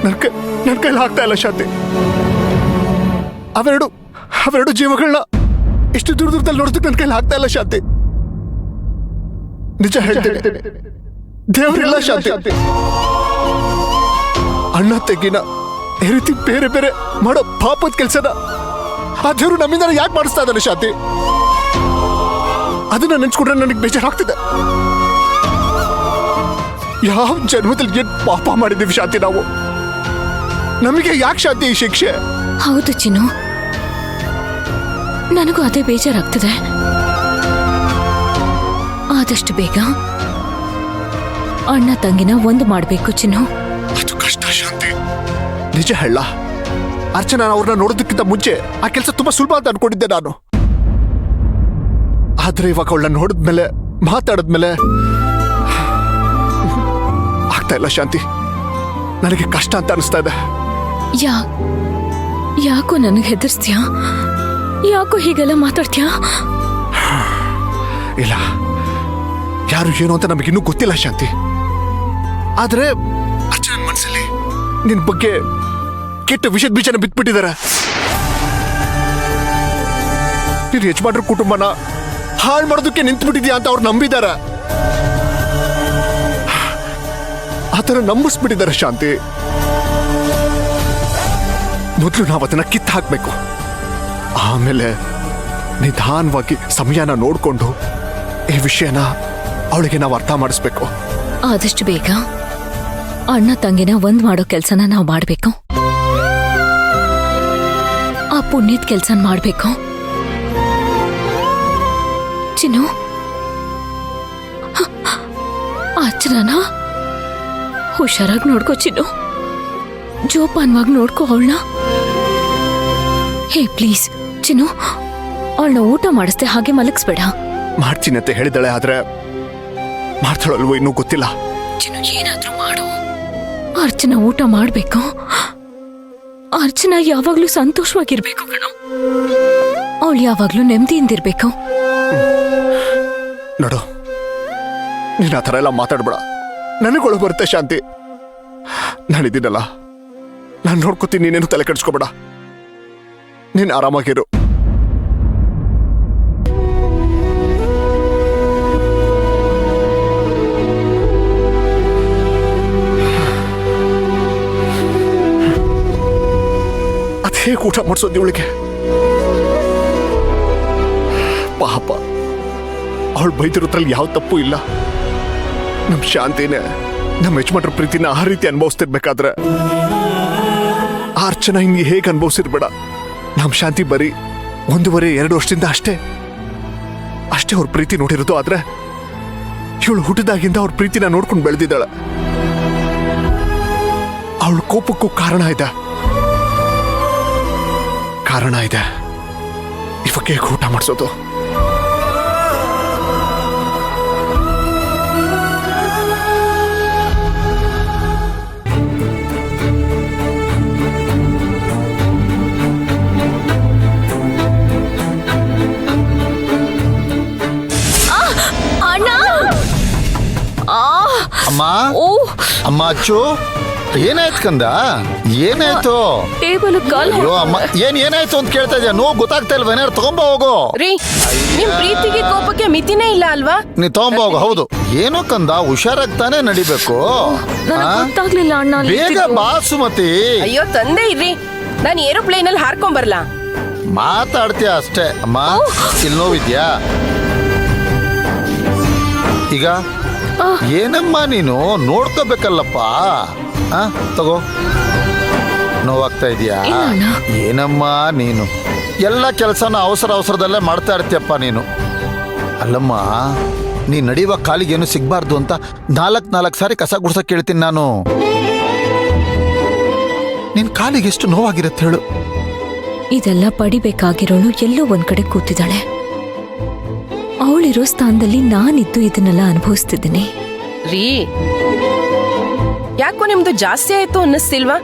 ನನ್ನ ಕೈಲಿ ಆಗ್ತಾ ಇಲ್ಲ ಶಾಂತಿ. ಅವೆರಡು ಜೀವಗಳನ್ನ ಇಷ್ಟು ದೂರದಲ್ಲಿ ನೋಡೋದಕ್ಕೆ ನನ್ನ ಕೈಲಿ ಆಗ್ತಾ ಇಲ್ಲ ಶಾಂತಿ. ನಿಜ ಹೇಳ್ತೇನೆ, ದೇವರಿಲ್ಲ ಶಾಂತಿ. ಅಣ್ಣ ತೆಗಿನ ಈ ರೀತಿ ಬೇರೆ ಬೇರೆ ಮಾಡೋ ಪಾಪದ ಕೆಲಸನ ಆ ದೇವರು ನಮ್ಮಿಂದ ಯಾಕೆ ಮಾಡಿಸ್ತಾ ಇದ್ದಾನೆ ಶಾಂತಿ? ಅದನ್ನ ನೆನ್ಸ್ಕೊಂಡ್ರೆ ನನಗೆ ಬೇಜಾರಾಗ್ತಿದೆ. ಯಾವ ಜನ್ಮದಲ್ಲಿ ಏನ್ ಪಾಪ ಮಾಡಿದ್ದೀವಿ ಶಾಂತಿ ನಾವು? ನಮಗೆ ಯಾಕೆ ಶಾಂತಿ ಈ ಶಿಕ್ಷೆ? ಹೌದು ಚಿನ್ನು, ನನಗೂ ಅದೇ ಬೇಜಾರಾಗ್ತದೆ. ಆದಷ್ಟು ಬೇಗ ಅಣ್ಣ ತಂಗಿನ ಒಂದು ಮಾಡ್ಬೇಕು ಚಿನ್ನು. ಅದು ಕಷ್ಟ ಶಾಂತಿ. ನಿಜ ಹೇಳ, ಅರ್ಚನಾ ಅವ್ರನ್ನ ನೋಡೋದಕ್ಕಿಂತ ಮುಂಚೆ ಆ ಕೆಲಸ ತುಂಬಾ ಸುಲಭ ಅಂತ ಅನ್ಕೊಂಡಿದ್ದೆ ನಾನು. ಆದ್ರೆ ಇವಾಗ ಅವಳನ್ನ ನೋಡಿದ್ಮೇಲೆ, ಮಾತಾಡಿದ್ಮೇಲೆ ಆಗ್ತಾ ಇಲ್ಲ ಶಾಂತಿ. ನನಗೆ ಕಷ್ಟ ಅಂತ ಅನಿಸ್ತಾ ಇದೆ. ಯಾಕೋ ನನಗೆ ಹೆದರ್ಸ್ತೀಯಾ? ಯಾಕೋ ಹೀಗೆಲ್ಲ ಮಾತಾಡ್ತೀಯಾ? ಇಲ್ಲ, ಯಾರು ಏನು ಅಂತ ನಮಗಿನ್ನೂ ಗೊತ್ತಿಲ್ಲ ಶಾಂತಿ. ಆದ್ರೆ ಅರ್ಚನಾ ಮನಸ್ಸಲ್ಲಿ ನಿನ್ ಬಗ್ಗೆ ಕೆಟ್ಟ ವಿಷದ ಬೀಜನ ಬಿತ್ಬಿಟ್ಟಿದ್ದಾರೆ. ನೀನು ಯಜಮಾನ್ರ ಕುಟುಂಬನ ಹಾಳು ಮಾಡೋದಕ್ಕೆ ನಿಂತ್ಬಿಟ್ಟಿದ್ಯಾ ಅಂತ ಅವ್ರು ನಂಬಿದಾರ. ಆತರ ನಂಬಿಸ್ಬಿಟ್ಟಿದ್ದಾರೆ ಶಾಂತಿ. ಮೊದಲು ನಾವು ಅದನ್ನ ಕಿತ್ತು ಹಾಕ್ಬೇಕು. ಆಮೇಲೆ ನಿಧಾನವಾಗಿ ಸಮಯನ ನೋಡ್ಕೊಂಡು ಈ ವಿಷಯನ ಅವಳಿಗೆ ನಾವು ಅರ್ಥ ಮಾಡಿಸ್ಬೇಕು. ಆದಷ್ಟು ಬೇಗ ಅಣ್ಣ ತಂಗಿನ ಒಂದ್ ಮಾಡೋ ಕೆಲ್ಸನ ನಾವು ಮಾಡ್ಬೇಕು. ಆ ಪುಣ್ಯದ ಕೆಲ್ಸನ ಮಾಡ್ಬೇಕು ಚಿನ್ನು. ಅರ್ಚನಾನ ಹುಷಾರಾಗಿ ನೋಡ್ಕೋ ಚಿನ್ನು. ಜೋಪಾನವಾಗಿ ನೋಡ್ಕೋ ಅವಳನ್ನ. ಹೇ ಪ್ಲೀಸ್ ಚಿನ್ನು, ಅವಳನ್ನ ಊಟ ಮಾಡಿಸ್ದೆ ಹಾಗೆ ಮಲಗಿಸ್ಬೇಡ. ಮಾಡ್ತೀನಿ ಅಂತ ಹೇಳಿದಾಳೆ, ಆದ್ರೆ ಮಾಡ್ತಾಳಲ್ವೋ ಇನ್ನೂ ಗೊತ್ತಿಲ್ಲ. ಚಿನ್ನು ಏನಾದ್ರೂ ಮಾಡು. ಅರ್ಚನಾ ಊಟ ಮಾಡ್ಬೇಕು. ಅರ್ಚನಾ ಯಾವಾಗ್ಲೂ ಸಂತೋಷವಾಗಿರ್ಬೇಕು ಕಣೋ. ಅವಳು ಯಾವಾಗ್ಲೂ ನೆಮ್ಮದಿಯಿಂದಿರ್ಬೇಕು. ನೋಡು, ನೀನ್ ಆ ಥರ ಎಲ್ಲ ಮಾತಾಡ್ಬೇಡ. ನನಗೊಳು ಬರುತ್ತೆ ಶಾಂತಿ. ನಾನಿದ್ದೀನಲ್ಲ, ನಾನು ನೋಡ್ಕೋತೀನಿ. ನೀನೇನು ತಲೆ ಕೆಡಿಸ್ಕೋಬೇಡ. ನೀನ್ ಆರಾಮಾಗಿರು. ಅದೇ ಊಟ ಮಾಡಿಸೋದು ಇವಳಿಗೆ ಪಾಪ. ಅವಳು ಬೈದಿರೋದ್ರಲ್ಲಿ ಯಾವ ತಪ್ಪು ಇಲ್ಲ. ನಮ್ ಶಾಂತಿನೇ ನಮ್ಮ ಯಜಮಾನ್ರ ಪ್ರೀತಿನ ಆ ರೀತಿ ಅನುಭವಿಸ್ತಿರ್ಬೇಕಾದ್ರೆ ಆ ಅರ್ಚನಾ ಹಿಂಗೆ ಹೇಗೆ ಅನುಭವಿಸಿರ್ಬೇಡ. ನಮ್ ಶಾಂತಿ ಬರೀ 1.5-2 ವರ್ಷದಿಂದ ಅಷ್ಟೇ ಅವ್ರ ಪ್ರೀತಿ ನೋಡಿರೋದು. ಆದ್ರೆ ಇವಳು ಹುಟ್ಟಿದಾಗಿಂದ ಅವ್ರ ಪ್ರೀತಿನ ನೋಡ್ಕೊಂಡು ಬೆಳೆದಿದ್ದಾಳೆ. ಅವಳ ಕೋಪಕ್ಕೂ ಕಾರಣ ಇದೆ. ಇವಾಗ ಊಟ ಮಾಡಿಸೋದು. ಅಮ್ಮ, ಅಮ್ಮ ಅಚ್ಚು, ಏನಾಯ್ತು ಕಂದ? ಏನಾಯ್ತು? ಟೇಬಲ್ ಅಯ್ಯೋ ಅಮ್ಮ, ಏನಾಯ್ತು ಅಂತ ಕೇಳ್ತಾ ಇದೆಯಾ? ನೋವು ಗೊತ್ತಾಗ್ತಾ ಇಲ್ವಾ? ಏನಾರು ತಗೊಂಬ ಹೋಗು. ನಿಮ್ ಪ್ರೀತಿಗೆ ಕೋಪಕ್ಕೆ ಮಿತಿನೇ ಇಲ್ಲ ಅಲ್ವಾ? ನೀ ತಗೊಂಬ ಹೋಗು. ಹೌದು, ಏನೋ ಕಂದ, ಹುಷಾರಾಗ್ತಾನೆ ನಡಿಬೇಕು. ಗೊತ್ತಾಗ್ಲಿಲ್ಲ ಅಣ್ಣ. ಬೇಗ ಬಾ ಸುಮತಿ. ಅಯ್ಯೋ ತಂದೆ ಇರ್ರಿ, ನಾನು ಏರೋಪ್ಲೇನ್ ಅಲ್ಲಿ ಹಾರ್ಕೊಂಡ್ ಬರ್ಲಾ? ಮಾತಾಡ್ತೀಯ ಅಷ್ಟೇ ಅಮ್ಮ. ಇಲ್ಲಿ ನೋವಿದ್ಯಾ ಈಗ? ಏನಮ್ಮ ನೀನು ನೋಡ್ಕೋಬೇಕಲ್ಲಪ್ಪ. ತಗೋ. ನೋವಾಗ್ತಾ ಇದೆಯಾ? ಏನಮ್ಮ ನೀನು ಎಲ್ಲ ಕೆಲಸನ ಅವಸರದಲ್ಲೇ ಮಾಡ್ತಾ ಇರ್ತೀಯಪ್ಪ ನೀನು. ಅಲ್ಲಮ್ಮ, ನೀ ನಡೆಯುವ ಕಾಲಿಗೇನು ಸಿಗ್ಬಾರ್ದು ಅಂತ 4 ಸಾರಿ ಕಸ ಗುಡ್ಸಕ್ ಕೇಳ್ತೀನಿ ನಾನು. ನಿನ್ ಕಾಲಿಗೆ ಎಷ್ಟು ನೋವಾಗಿರುತ್ತೆ ಹೇಳು? ಇದೆಲ್ಲ ಪಡಿಬೇಕಾಗಿರೋಳು ಎಲ್ಲೋ ಒಂದ್ ಕಡೆ ಕೂತಿದ್ದಾಳೆ. ಅವಳಿರೋ ಸ್ಥಾನದಲ್ಲಿ ನಾನಿದ್ದು ಇದನ್ನೆಲ್ಲ ಅನುಭವಿಸ್ತಿದ್ದೀನಿ. ರೀ, ಯಾಕೋ ನಿಮ್ದು ಜಾಸ್ತಿ ಆಯ್ತು ಅನ್ನಿಸ್ತಿಲ್ವಾ?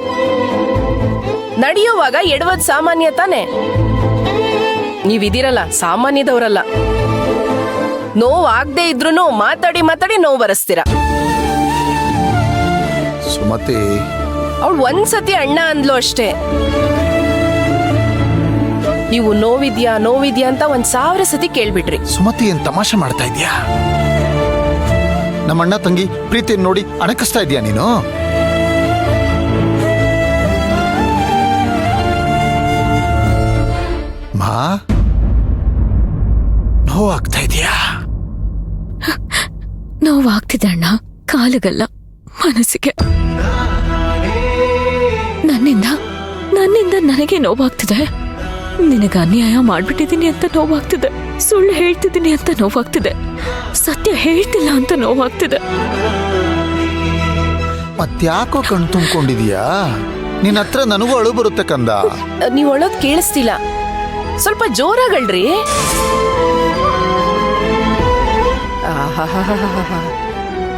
ನಡೆಯುವಾಗ ಎಡವದ್ ಸಾಮಾನ್ಯ ತಾನೆ. ನೀವಿದಿರಲ್ಲ ಸಾಮಾನ್ಯದವರಲ್ಲ. ನೋವು ಆಗದೆ ಇದ್ರೂ ಮಾತಾಡಿ ನೋವು ಬರಸ್ತೀರ. ಸುಮತಿ ಅವಳು ಒಂದ್ಸತಿ ಅಣ್ಣ ಅಂದ್ಲು ಅಷ್ಟೇ. ನೀವು ನೋವಿದ್ಯಾ ಅಂತ 1000 ಸತಿ ಕೇಳ್ಬಿಟ್ರಿ. ಸುಮತಿ ಏನ್ ತಮಾಷೆ ಮಾಡ್ತಾ ಇದ್ಯಾ? ನಮ್ಮ ಅಣ್ಣ ತಂಗಿ ಪ್ರೀತಿಯನ್ನು ನೋಡಿ ಅಣಕಿಸ್ತಾ ಇದ್ಯಾ ನೀನು? ಮಾ, ನೋವಾಗ್ತಾ ಇದೆಯಾ? ನೋವಾಗ್ತಿದೆ ಅಣ್ಣ, ಕಾಲಿಗಲ್ಲ ಮನಸ್ಸಿಗೆ. ನನ್ನಿಂದ ನನಗೆ ನೋವಾಗ್ತಿದೆ. ನಿನಗೆ ಅನ್ಯಾಯ ಮಾಡ್ಬಿಟ್ಟಿದ್ದೀನಿ ಅಂತ ನೋವಾಗ್ತಿದೆ. ಸುಳ್ಳು ಹೇಳ್ತಿದ್ದೀನಿ ಅಂತ ನೋವಾಗ್ತಿದೆ. ಸತ್ಯ ಹೇಳ್ತಿಲ್ಲ ಅಂತ ನೋವಾಗ್ತಿದೆ. ಮತ್ತ್ಯಾಕೋ ಕಣ್ ತುಂಬಿಕೊಂಡಿದೀಯಾ? ನಿನ್ನ ಹತ್ರ ನನಗೂ ಅಳು ಬರುತ್ತೆ ಕಂದ. ನೀವ್ ಅಳೋದ್ ಕೇಳಿಸ್ತಿಲ್ಲ, ಸ್ವಲ್ಪ ಜೋರಾಗಳ್ರಿ.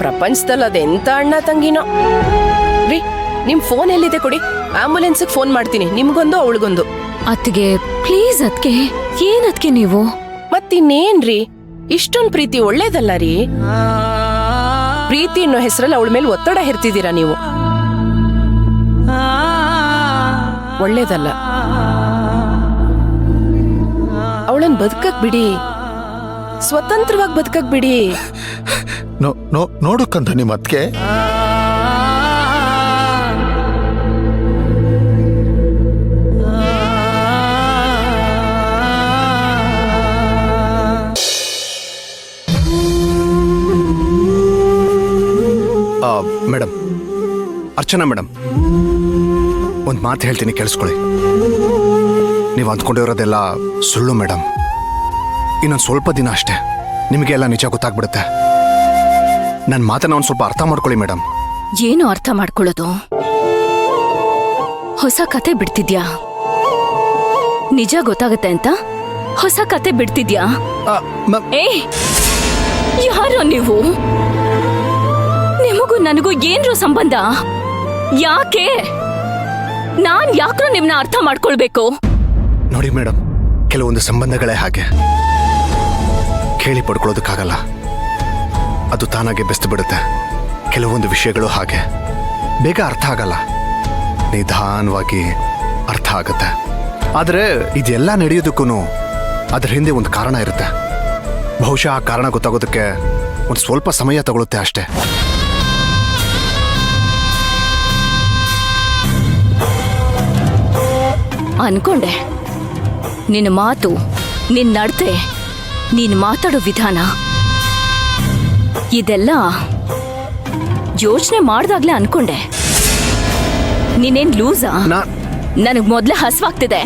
ಪ್ರಪಂಚದಲ್ಲಿ ಅದೆಂತ ಅಣ್ಣ ತಂಗಿನೋ. ರೀ, ನಿಮ್ ಫೋನ್ ಎಲ್ಲಿದೆ ಕೊಡಿ, ಆಂಬುಲೆನ್ಸ್ಗೆ ಫೋನ್ ಮಾಡ್ತೀನಿ, ನಿಮ್ಗೊಂದು ಅವಳಿಗೊಂದು. ಅತ್ತಿಗೆ ಪ್ಲೀಸ್, ಅದ್ಕೆ ಏನದ್ಕೆ ನೀವು? ಮತ್ತಿನ್ನೇನ್ರಿ, ಇಷ್ಟೊಂದ್ ಪ್ರೀತಿ ಒಳ್ಳೇದಲ್ಲ ರೀ. ಪ್ರೀತಿ ಅನ್ನೋ ಹೆಸರಲ್ಲಿ ಅವಳ ಮೇಲೆ ಒತ್ತಡ ಹೇರ್ತಿದ್ದೀರಾ ನೀವು. ಒಳ್ಳೇದಲ್ಲ. ಅವಳನ್ ಬದುಕಕ್ ಬಿಡಿ, ಸ್ವತಂತ್ರವಾಗಿ ಬದುಕಕ್ ಬಿಡಿ. ನೋಡು ಕಂದ, ನಿಮ್ಮ ಅತ್ಗೆ ಮೇಡಮ್, ಅರ್ಚನಾ ಮೇಡಮ್, ಒಂದು ಮಾತು ಹೇಳ್ತೀನಿ, ಕೇಳಿಸ್ಕೊಳ್ಳಿ. ನೀವು ಅಂದ್ಕೊಂಡಿರೋದೆಲ್ಲ ಸುಳ್ಳು ಮೇಡಮ್. ಇನ್ನೊಂದು ಸ್ವಲ್ಪ ದಿನ ಅಷ್ಟೇ, ನಿಮಗೆ ಎಲ್ಲ ನಿಜ ಗೊತ್ತಾಗ್ಬಿಡುತ್ತೆ. ನನ್ನ ಮಾತನ್ನ ಒಂದು ಸ್ವಲ್ಪ ಅರ್ಥ ಮಾಡ್ಕೊಳ್ಳಿ ಮೇಡಮ್. ಏನು ಅರ್ಥ ಮಾಡ್ಕೊಳ್ಳೋದು? ಹೊಸ ಕತೆ ಬಿಡ್ತಿದ್ಯಾ? ನಿಜ ಗೊತ್ತಾಗತ್ತೆ ಅಂತ ಹೊಸ ಕತೆ ಬಿಡ್ತಿದ್ಯಾ? ಏ, ಯಾರೋ ನೀವು? ನಿಮಗೂ ನನಗೂ ಏನ್ರೋ ಸಂಬಂಧ? ಯಾಕೆ? ನಾನ್ ಯಾಕ್ರೋ ನಿಮ್ನ ಅರ್ಥ ಮಾಡ್ಕೊಳ್ಬೇಕು? ನೋಡಿ ಮೇಡಮ್, ಕೆಲವೊಂದು ಸಂಬಂಧಗಳೇ ಹಾಗೆ, ಕೇಳಿ ಪಡ್ಕೊಳ್ಳೋದಕ್ಕಾಗಲ್ಲ, ಅದು ತಾನಾಗೆ ಬೆಸ್ತು ಬಿಡುತ್ತೆ. ಕೆಲವೊಂದು ವಿಷಯಗಳು ಹಾಗೆ ಬೇಗ ಅರ್ಥ ಆಗಲ್ಲ, ನಿಧಾನವಾಗಿ ಅರ್ಥ ಆಗುತ್ತೆ. ಆದರೆ ಇದೆಲ್ಲ ನಡೆಯೋದಕ್ಕೂ ಅದ್ರ ಹಿಂದೆ ಒಂದು ಕಾರಣ ಇರುತ್ತೆ. ಬಹುಶಃ ಆ ಕಾರಣ ಗೊತ್ತಾಗೋದಕ್ಕೆ ಒಂದು ಸ್ವಲ್ಪ ಸಮಯ ತಗೊಳುತ್ತೆ ಅಷ್ಟೇ. ಅನ್ಕೊಂಡೆ, ನಿನ್ನ ಮಾತು, ನಿನ್ನ ನಡತೆ, ನೀನ್ ಮಾತಾಡೋ ವಿಧಾನ, ಇದೆಲ್ಲ ಯೋಚನೆ ಮಾಡ್ದಾಗ್ಲೇ ಅನ್ಕೊಂಡೆ. ನೀನೇನ್ ಲೂಸಾ? ನನಗ್ ಮೊದ್ಲೇ ಹಸ್ವಾಗ್ತಿದೆ.